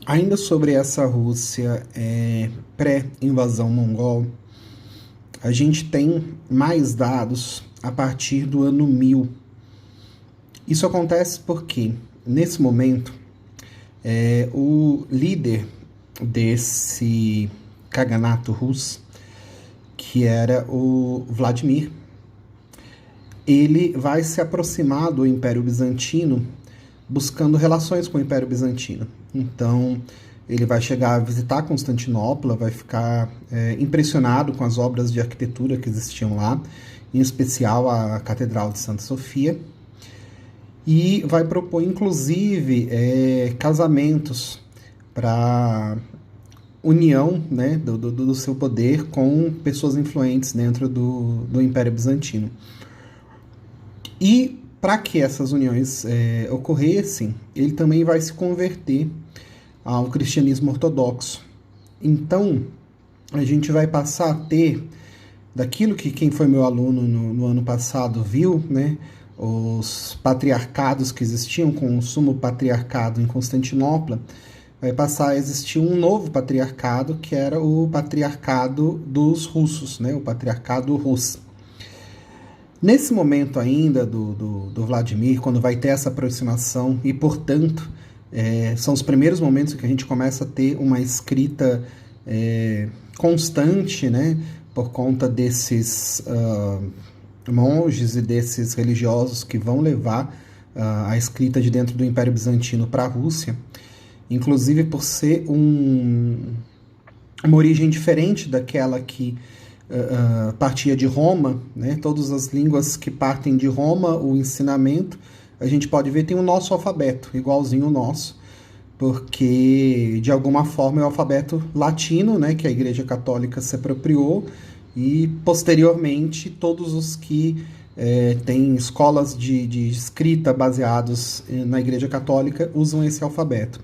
Ainda sobre essa Rússia pré-invasão mongol, a gente tem mais dados a partir do ano 1000. Isso acontece porque, nesse momento, o líder desse Kaganato russo, que era o Vladimir, ele vai se aproximar do Império Bizantino buscando relações com o Império Bizantino. Então, ele vai chegar a visitar Constantinopla, vai ficar impressionado com as obras de arquitetura que existiam lá, em especial a Catedral de Santa Sofia, e vai propor, inclusive, casamentos para união, né, do seu poder com pessoas influentes dentro do Império Bizantino. E para que essas uniões ocorressem, ele também vai se converter ao cristianismo ortodoxo. Então, a gente vai passar a ter, daquilo que quem foi meu aluno no ano passado viu, né, os patriarcados que existiam, com o sumo patriarcado em Constantinopla, vai passar a existir um novo patriarcado, que era o patriarcado dos russos, né, o patriarcado russo. Nesse momento ainda do Vladimir, quando vai ter essa aproximação, e portanto são os primeiros momentos que a gente começa a ter uma escrita constante, né, por conta desses monges e desses religiosos que vão levar a escrita de dentro do Império Bizantino para a Rússia, inclusive por ser uma origem diferente daquela que partia de Roma, né? Todas as línguas que partem de Roma, o ensinamento, a gente pode ver, tem o nosso alfabeto, igualzinho o nosso, porque de alguma forma é o alfabeto latino, né, que a Igreja Católica se apropriou, e posteriormente todos os que têm escolas de escrita baseados na Igreja Católica usam esse alfabeto.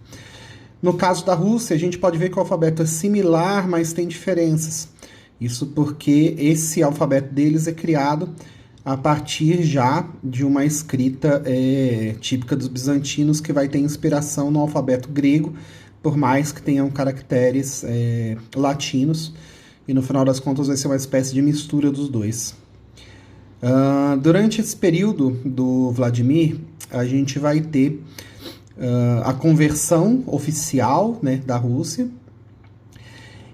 No caso da Rússia, a gente pode ver que o alfabeto é similar, mas tem diferenças. Isso porque esse alfabeto deles é criado a partir já de uma escrita típica dos bizantinos, que vai ter inspiração no alfabeto grego, por mais que tenham caracteres latinos, e no final das contas vai ser uma espécie de mistura dos dois. Durante esse período do Vladimir, a gente vai ter a conversão oficial, né, da Rússia.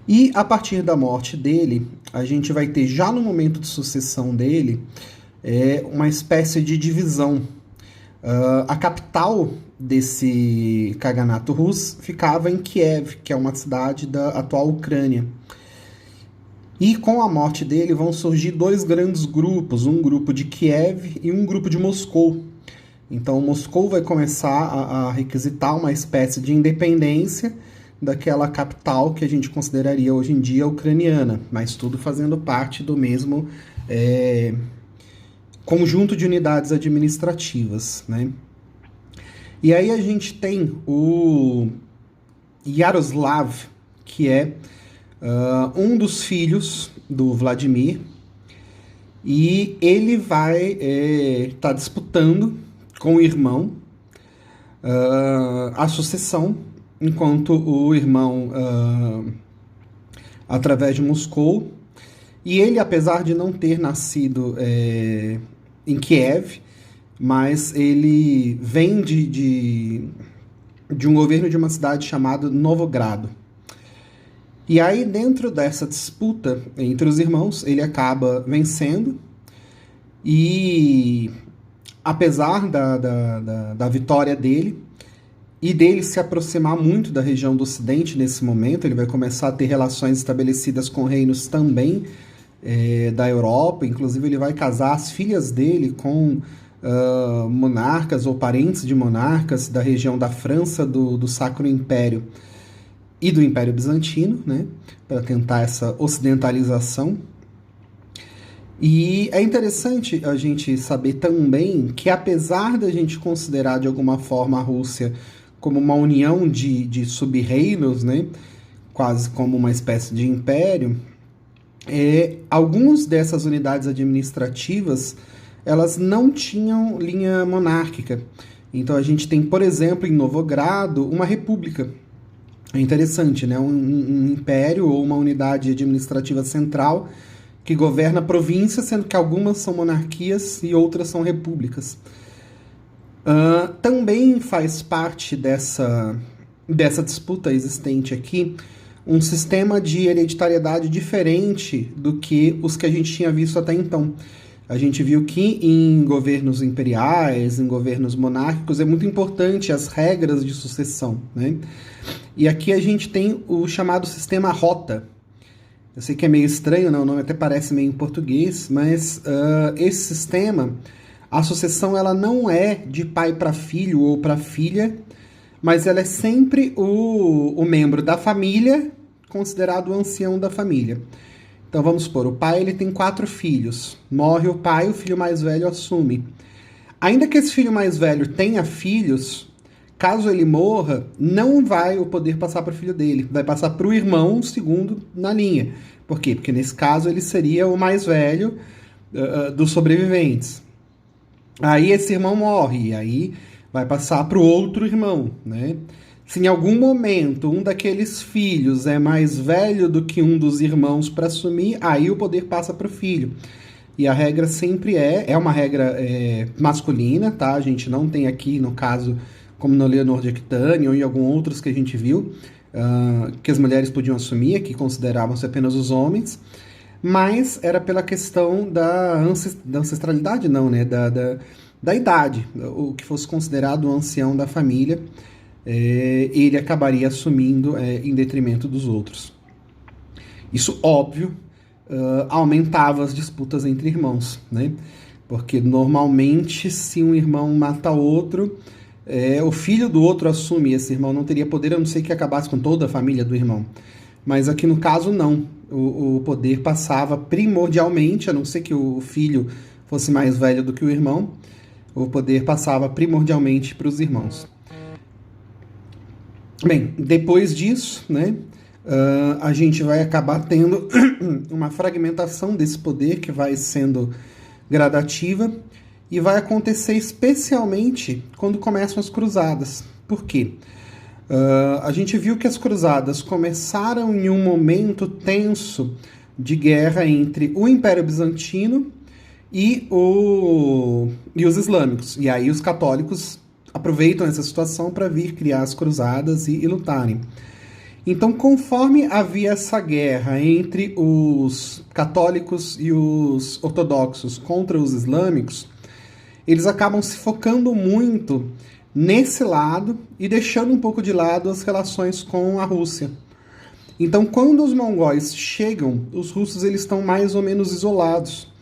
E a partir da morte dele, a gente vai ter, já no momento de sucessão dele, uma espécie de divisão. A capital desse Kaganato russo ficava em Kiev, que é uma cidade da atual Ucrânia. E com a morte dele vão surgir dois grandes grupos, um grupo de Kiev e um grupo de Moscou. Então Moscou vai começar a requisitar uma espécie de independência daquela capital que a gente consideraria hoje em dia ucraniana, mas tudo fazendo parte do mesmo conjunto de unidades administrativas, né? E aí a gente tem o Yaroslav, que é um dos filhos do Vladimir, e ele vai estar disputando com o irmão a sucessão, enquanto o irmão, através de Moscou, e ele, apesar de não ter nascido em Kiev, mas ele vem de um governo de uma cidade chamada Novogrado. E aí, dentro dessa disputa entre os irmãos, ele acaba vencendo, e apesar da vitória dele, e dele se aproximar muito da região do Ocidente nesse momento, ele vai começar a ter relações estabelecidas com reinos também da Europa, inclusive ele vai casar as filhas dele com monarcas ou parentes de monarcas da região da França, do Sacro Império e do Império Bizantino, né, para tentar essa ocidentalização. E é interessante a gente saber também que, apesar da gente considerar de alguma forma a Rússia como uma união de sub-reinos, né, quase como uma espécie de império, algumas dessas unidades administrativas elas não tinham linha monárquica. Então a gente tem, por exemplo, em Novogrado, uma república. É interessante, né? Um império ou uma unidade administrativa central que governa províncias, sendo que algumas são monarquias e outras são repúblicas. Também faz parte dessa disputa existente aqui um sistema de hereditariedade diferente do que os que a gente tinha visto até então. A gente viu que em governos imperiais, em governos monárquicos, é muito importante as regras de sucessão, né? E aqui a gente tem o chamado sistema rota. Eu sei que é meio estranho, né? O nome até parece meio em português, mas esse sistema, a sucessão ela não é de pai para filho ou para filha, mas ela é sempre o membro da família considerado o ancião da família. Então vamos supor, o pai ele tem 4 filhos. Morre o pai, o filho mais velho assume. Ainda que esse filho mais velho tenha filhos, caso ele morra, não vai o poder passar para o filho dele. Vai passar para o irmão segundo na linha. Por quê? Porque nesse caso ele seria o mais velho dos sobreviventes. Aí esse irmão morre, e aí vai passar para o outro irmão, né? Se em algum momento um daqueles filhos é mais velho do que um dos irmãos para assumir, aí o poder passa para o filho. E a regra sempre é uma regra masculina, tá? A gente não tem aqui, no caso, como no Leonor de Aquitânia ou em alguns outros que a gente viu, que as mulheres podiam assumir, que consideravam-se apenas os homens, mas era pela questão da ancestralidade, não, né? Da idade. O que fosse considerado o ancião da família, ele acabaria assumindo em detrimento dos outros. Isso, óbvio, aumentava as disputas entre irmãos, né? Porque normalmente, se um irmão mata outro, o filho do outro assume esse irmão, não teria poder, a não ser que acabasse com toda a família do irmão. Mas aqui no caso, não. O poder passava primordialmente, a não ser que o filho fosse mais velho do que o irmão, o poder passava primordialmente para os irmãos. Bem, depois disso, né, a gente vai acabar tendo uma fragmentação desse poder que vai sendo gradativa e vai acontecer especialmente quando começam as cruzadas. Por quê? A gente viu que as cruzadas começaram em um momento tenso de guerra entre o Império Bizantino e os islâmicos. E aí os católicos aproveitam essa situação para vir criar as cruzadas e lutarem. Então, conforme havia essa guerra entre os católicos e os ortodoxos contra os islâmicos, eles acabam se focando muito nesse lado e deixando um pouco de lado as relações com a Rússia. Então, quando os mongóis chegam, os russos eles estão mais ou menos isolados,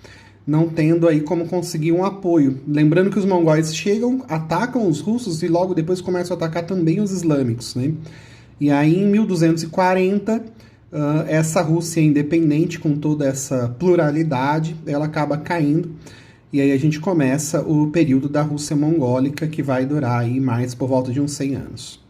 não tendo aí como conseguir um apoio. Lembrando que os mongóis chegam, atacam os russos e logo depois começam a atacar também os islâmicos, né? E aí, em 1240, essa Rússia independente, com toda essa pluralidade, ela acaba caindo. E aí a gente começa o período da Rússia mongólica, que vai durar aí mais por volta de uns 100 anos.